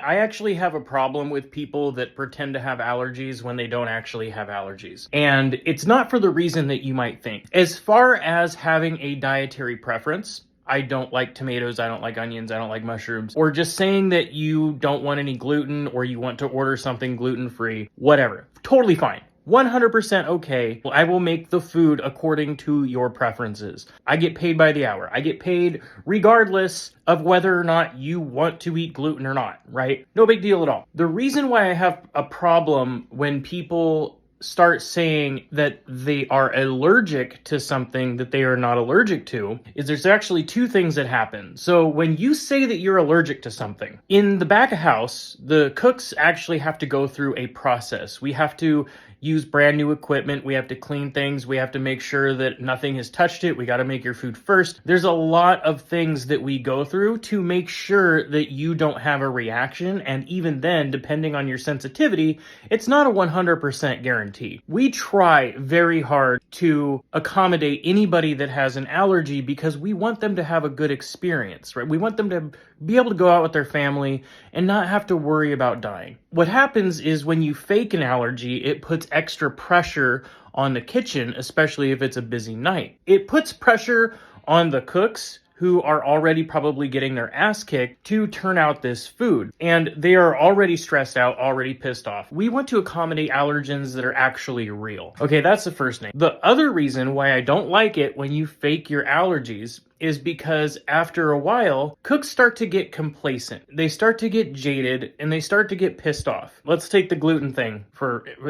I actually have a problem with people that pretend to have allergies when they don't actually have allergies. And it's not for the reason that you might think. As far as having a dietary preference, I don't like tomatoes, I don't like onions, I don't like mushrooms, or just saying that you don't want any gluten or you want to order something gluten-free, whatever. Totally fine. 100% okay. I will make the food according to your preferences. I get paid by the hour. I get paid regardless of whether or not you want to eat gluten or not, right? No big deal at all. The reason why I have a problem when people start saying that they are allergic to something that they are not allergic to is there's actually two things that happen. So when you say that you're allergic to something, in the back of house, the cooks actually have to go through a process. We have to use brand new equipment. We have to clean things. We have to make sure that nothing has touched it. We got to make your food first. There's a lot of things that we go through to make sure that you don't have a reaction. And even then, depending on your sensitivity, it's not a 100% guarantee. We try very hard to accommodate anybody that has an allergy because we want them to have a good experience, right? We want them to be able to go out with their family and not have to worry about dying. What happens is when you fake an allergy, it puts extra pressure on the kitchen, especially if it's a busy night. It puts pressure on the cooks who are already probably getting their ass kicked to turn out this food. And they are already stressed out, already pissed off. We want to accommodate allergens that are actually real. Okay, that's the first thing. The other reason why I don't like it when you fake your allergies is because after a while, cooks start to get complacent. They start to get jaded and they start to get pissed off. Let's take the gluten thing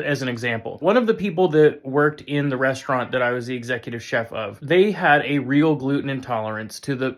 as an example. One of the people that worked in the restaurant that I was the executive chef of, they had a real gluten intolerance to the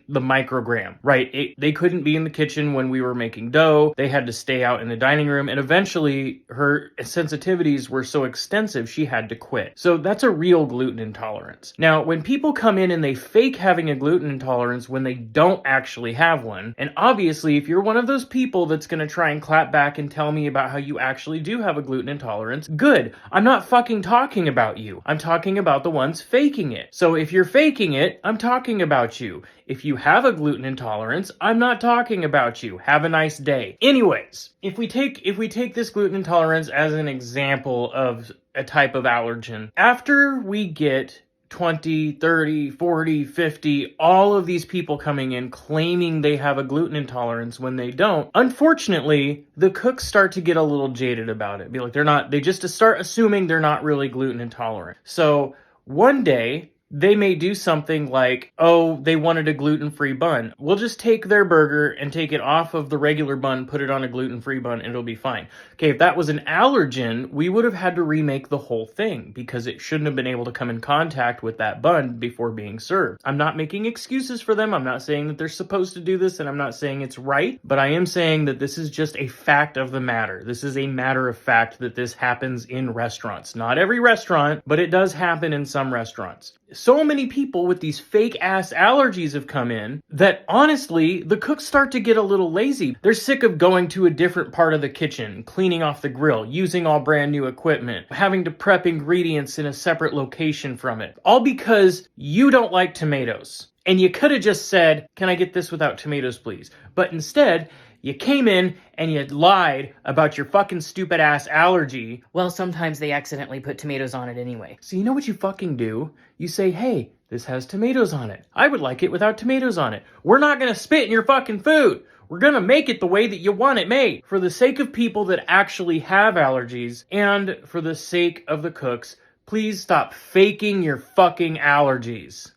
microgram, right? They couldn't be in the kitchen when we were making dough. They had to stay out in the dining room. And eventually her sensitivities were so extensive, she had to quit. So that's a real gluten intolerance. Now, when people come in and they fake having a gluten intolerance when they don't actually have one, and obviously if you're one of those people that's going to try and clap back and tell me about how you actually do have a gluten intolerance, good. I'm not fucking talking about you. I'm talking about the ones faking it. So if you're faking it, I'm talking about you. If you have a gluten intolerance, I'm not talking about you. Have a nice day. Anyways, if we take this gluten intolerance as an example of a type of allergen, after we get 20, 30, 40, 50, all of these people coming in claiming they have a gluten intolerance when they don't, unfortunately, the cooks start to get a little jaded about it. Be like, they just start assuming they're not really gluten intolerant. So one day, they may do something like, oh, they wanted a gluten-free bun. We'll just take their burger and take it off of the regular bun, put it on a gluten-free bun, and it'll be fine. Okay, if that was an allergen, we would have had to remake the whole thing because it shouldn't have been able to come in contact with that bun before being served. I'm not making excuses for them. I'm not saying that they're supposed to do this, and I'm not saying it's right, but I am saying that this is just a fact of the matter. This is a matter of fact that this happens in restaurants. Not every restaurant, but it does happen in some restaurants. So many people with these fake ass allergies have come in that honestly, the cooks start to get a little lazy. They're sick of going to a different part of the kitchen, cleaning off the grill, using all brand new equipment, having to prep ingredients in a separate location from it. All because you don't like tomatoes. And you could have just said, can I get this without tomatoes, please? But instead, you came in and you lied about your fucking stupid ass allergy. Well, sometimes they accidentally put tomatoes on it anyway. So you know what you fucking do? You say, hey, this has tomatoes on it. I would like it without tomatoes on it. We're not gonna spit in your fucking food. We're gonna make it the way that you want it made. For the sake of people that actually have allergies and for the sake of the cooks, please stop faking your fucking allergies.